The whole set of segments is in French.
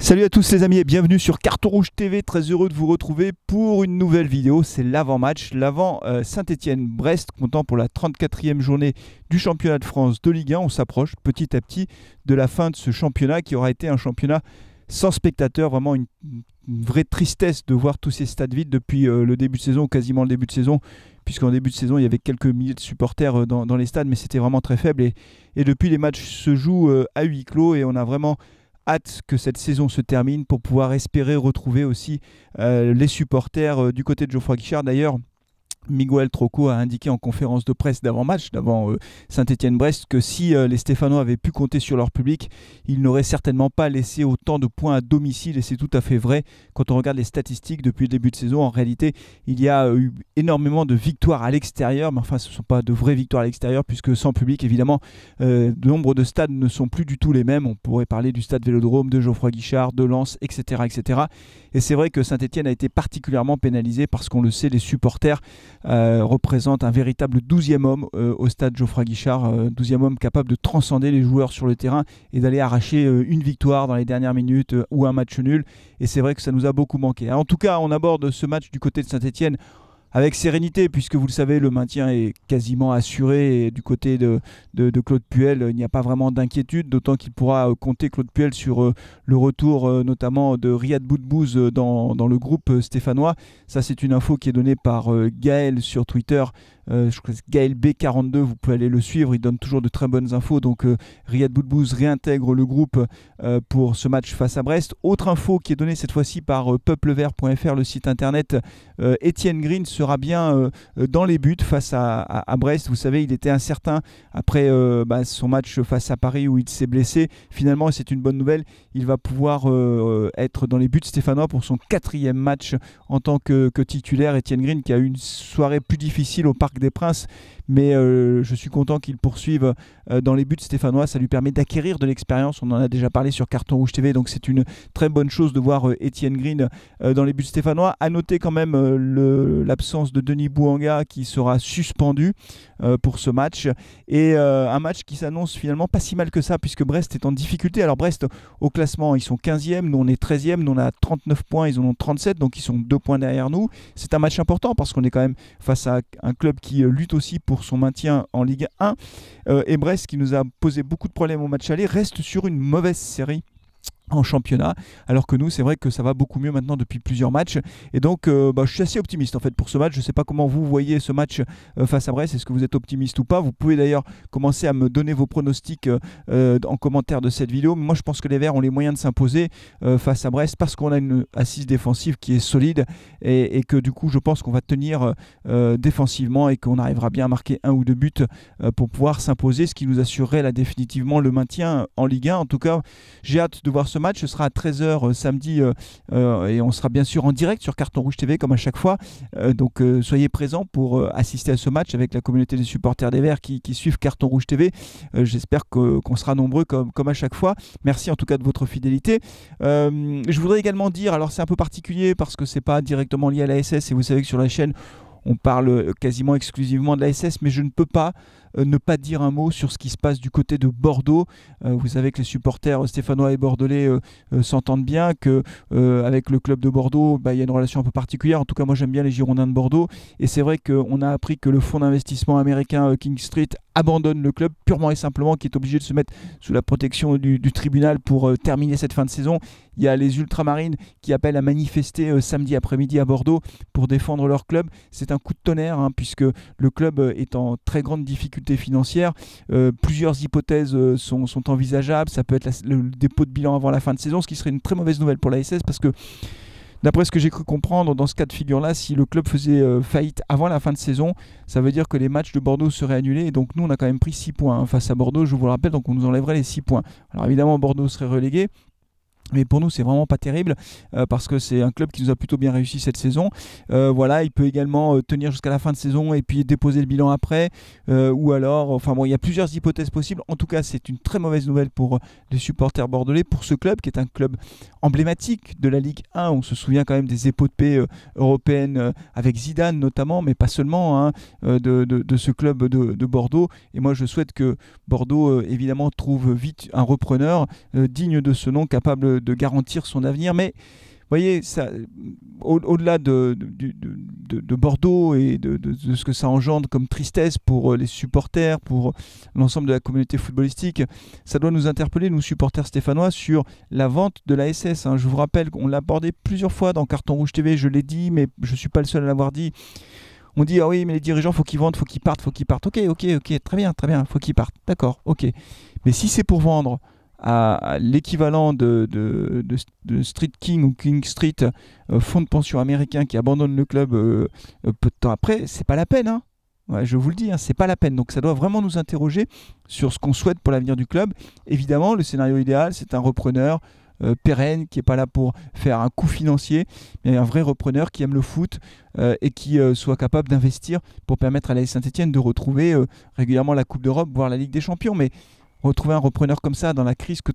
Salut à tous les amis et bienvenue sur Carton Rouge TV, très heureux de vous retrouver pour une nouvelle vidéo, c'est l'avant-match, l'avant Saint-Étienne-Brest, comptant pour la 34e journée du championnat de France de Ligue 1. On s'approche petit à petit de la fin de ce championnat qui aura été un championnat sans spectateurs, vraiment une vraie tristesse de voir tous ces stades vides depuis le début de saison, quasiment le début de saison, puisqu'en début de saison il y avait quelques milliers de supporters dans les stades, mais c'était vraiment très faible et depuis les matchs se jouent à huis clos et on a vraiment hâte que cette saison se termine pour pouvoir espérer retrouver aussi les supporters du côté de Geoffroy Guichard. D'ailleurs, Miguel Trocco a indiqué en conférence de presse d'avant-match, d'avant Saint-Étienne-Brest, que si les Stéphanois avaient pu compter sur leur public, ils n'auraient certainement pas laissé autant de points à domicile, et c'est tout à fait vrai. Quand on regarde les statistiques depuis le début de saison, en réalité, il y a eu énormément de victoires à l'extérieur, mais enfin ce ne sont pas de vraies victoires à l'extérieur, puisque sans public, évidemment, le nombre de stades ne sont plus du tout les mêmes. On pourrait parler du stade Vélodrome, de Geoffroy Guichard, de Lens, etc. etc. Et c'est vrai que Saint-Étienne a été particulièrement pénalisé parce qu'on le sait, les supporters représente un véritable 12e homme au stade Geoffroy Guichard, 12e homme capable de transcender les joueurs sur le terrain et d'aller arracher une victoire dans les dernières minutes ou un match nul. Et c'est vrai que ça nous a beaucoup manqué. Alors, en tout cas, on aborde ce match du côté de Saint-Étienne avec sérénité, puisque vous le savez, le maintien est quasiment assuré et du côté de Claude Puel, il n'y a pas vraiment d'inquiétude, d'autant qu'il pourra compter, Claude Puel, sur le retour notamment de Riyad Boudbouz dans le groupe stéphanois. Ça, c'est une info qui est donnée par Gaël sur Twitter. Je crois que c'est Gaël B42, vous pouvez aller le suivre, il donne toujours de très bonnes infos. Donc Riyad Boudbouz réintègre le groupe pour ce match face à Brest. Autre info qui est donnée cette fois-ci par peuplevert.fr, le site internet, Étienne Green sera bien dans les buts face à Brest. Vous savez, il était incertain après son match face à Paris où il s'est blessé. Finalement, et c'est une bonne nouvelle, il va pouvoir être dans les buts stéphanois pour son 4e match en tant que titulaire. Étienne Green qui a eu une soirée plus difficile au Parc des Princes, mais je suis content qu'il poursuive dans les buts stéphanois. Ça lui permet d'acquérir de l'expérience, on en a déjà parlé sur Carton Rouge TV, donc c'est une très bonne chose de voir Étienne Green dans les buts stéphanois. À noter quand même l'absence de Denis Bouanga qui sera suspendu pour ce match, et un match qui s'annonce finalement pas si mal que ça, puisque Brest est en difficulté. Alors Brest au classement, ils sont 15e, nous on est 13e, nous on a 39 points, ils en ont 37, donc ils sont 2 points derrière nous. C'est un match important parce qu'on est quand même face à un club qui lutte aussi pour son maintien en Ligue 1, et Brest, qui nous a posé beaucoup de problèmes au match aller, reste sur une mauvaise série en championnat, alors que nous, c'est vrai que ça va beaucoup mieux maintenant depuis plusieurs matchs, et donc je suis assez optimiste en fait pour ce match. Je ne sais pas comment vous voyez ce match face à Brest, est-ce que vous êtes optimiste ou pas? Vous pouvez d'ailleurs commencer à me donner vos pronostics en commentaire de cette vidéo. Mais moi je pense que les Verts ont les moyens de s'imposer face à Brest, parce qu'on a une assise défensive qui est solide, et que du coup je pense qu'on va tenir défensivement et qu'on arrivera bien à marquer 1 ou 2 buts pour pouvoir s'imposer, ce qui nous assurerait là définitivement le maintien en Ligue 1. En tout cas, j'ai hâte de voir ce match. Ce sera à 13h samedi et on sera bien sûr en direct sur Carton Rouge TV comme à chaque fois, donc soyez présents pour assister à ce match avec la communauté des supporters des Verts qui suivent Carton Rouge TV. J'espère qu'on sera nombreux comme à chaque fois. Merci en tout cas de votre fidélité. Je voudrais également dire, alors c'est un peu particulier parce que c'est pas directement lié à la SS, et vous savez que sur la chaîne on parle quasiment exclusivement de la SS, mais je ne peux pas ne pas dire un mot sur ce qui se passe du côté de Bordeaux. Vous savez que les supporters stéphanois et bordelais s'entendent bien, que avec le club de Bordeaux, il y a une relation un peu particulière. En tout cas, moi j'aime bien les Girondins de Bordeaux, et c'est vrai qu'on a appris que le fonds d'investissement américain King Street abandonne le club purement et simplement, qui est obligé de se mettre sous la protection du tribunal pour terminer cette fin de saison. Il y a les ultramarines qui appellent à manifester samedi après-midi à Bordeaux pour défendre leur club. C'est un coup de tonnerre, puisque le club est en très grande difficulté financière. Plusieurs hypothèses sont envisageables. Ça peut être le dépôt de bilan avant la fin de saison, ce qui serait une très mauvaise nouvelle pour la SS, parce que d'après ce que j'ai cru comprendre, dans ce cas de figure-là, si le club faisait faillite avant la fin de saison, ça veut dire que les matchs de Bordeaux seraient annulés. Et donc nous, on a quand même pris 6 points face à Bordeaux, je vous le rappelle, donc on nous enlèverait les 6 points. Alors évidemment, Bordeaux serait relégué, mais pour nous c'est vraiment pas terrible parce que c'est un club qui nous a plutôt bien réussi cette saison. Voilà, il peut également tenir jusqu'à la fin de saison et puis déposer le bilan après, ou alors, enfin bon, il y a plusieurs hypothèses possibles. En tout cas, c'est une très mauvaise nouvelle pour les supporters bordelais, pour ce club qui est un club emblématique de la Ligue 1. On se souvient quand même des épopées européennes avec Zidane notamment, mais pas seulement, de ce club de Bordeaux. Et moi je souhaite que Bordeaux évidemment trouve vite un repreneur digne de ce nom, capable de garantir son avenir. Mais vous voyez, au-delà de Bordeaux et de ce que ça engendre comme tristesse pour les supporters, pour l'ensemble de la communauté footballistique, ça doit nous interpeller, nous supporters stéphanois, sur la vente de la SS. Je vous rappelle qu'on l'a abordé plusieurs fois dans Carton Rouge TV, je l'ai dit, mais je ne suis pas le seul à l'avoir dit. On dit, ah oui, mais les dirigeants, faut qu'ils vendent, faut qu'ils partent. Ok, très bien, faut qu'ils partent. D'accord, ok. Mais si c'est pour vendre à l'équivalent de Street King ou King Street, fonds de pension américain qui abandonne le club peu de temps après, c'est pas la peine. Ouais, je vous le dis, c'est pas la peine. Donc ça doit vraiment nous interroger sur ce qu'on souhaite pour l'avenir du club. Évidemment, le scénario idéal, c'est un repreneur pérenne, qui n'est pas là pour faire un coût financier, mais un vrai repreneur qui aime le foot et qui soit capable d'investir pour permettre à l'AS Saint-Etienne de retrouver régulièrement la Coupe d'Europe, voire la Ligue des Champions. Mais retrouver un repreneur comme ça dans la crise que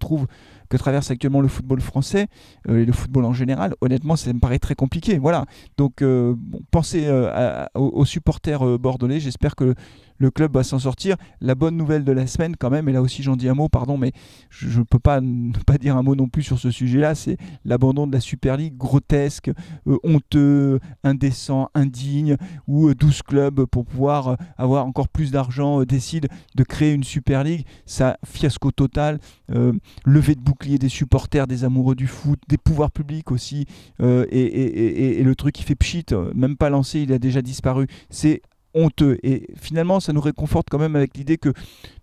traverse actuellement le football français et le football en général, honnêtement, ça me paraît très compliqué. Voilà. Donc, pensez aux supporters bordelais. J'espère que le club va s'en sortir. La bonne nouvelle de la semaine, quand même, et là aussi j'en dis un mot, pardon, mais je ne peux pas ne pas dire un mot non plus sur ce sujet-là, c'est l'abandon de la Super League, grotesque, honteux, indécent, indigne, où 12 clubs, pour pouvoir avoir encore plus d'argent, décident de créer une Super League. Ça, fiasco total, levée de bouclier des supporters, des amoureux du foot, des pouvoirs publics aussi, et le truc qui fait pchit, même pas lancé, il a déjà disparu. C'est honteux, et finalement ça nous réconforte quand même avec l'idée que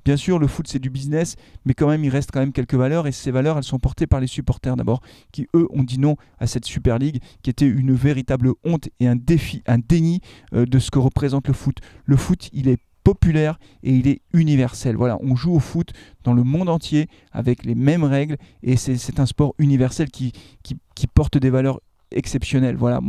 bien sûr le foot c'est du business, mais quand même il reste quand même quelques valeurs, et ces valeurs elles sont portées par les supporters d'abord, qui eux ont dit non à cette Super League qui était une véritable honte et un défi, un déni de ce que représente le foot. Le foot, il est populaire et il est universel. Voilà, on joue au foot dans le monde entier avec les mêmes règles, et c'est un sport universel qui porte des valeurs exceptionnel. Voilà,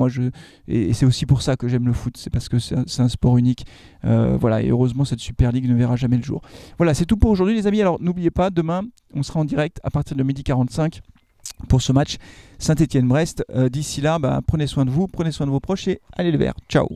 et c'est aussi pour ça que j'aime le foot, c'est parce que c'est un sport unique. Voilà, et heureusement cette Super League ne verra jamais le jour. Voilà, c'est tout pour aujourd'hui les amis. Alors n'oubliez pas, demain on sera en direct à partir de 12h45 pour ce match Saint-Etienne-Brest. D'ici là, prenez soin de vous, prenez soin de vos proches, et allez les Verts. Ciao.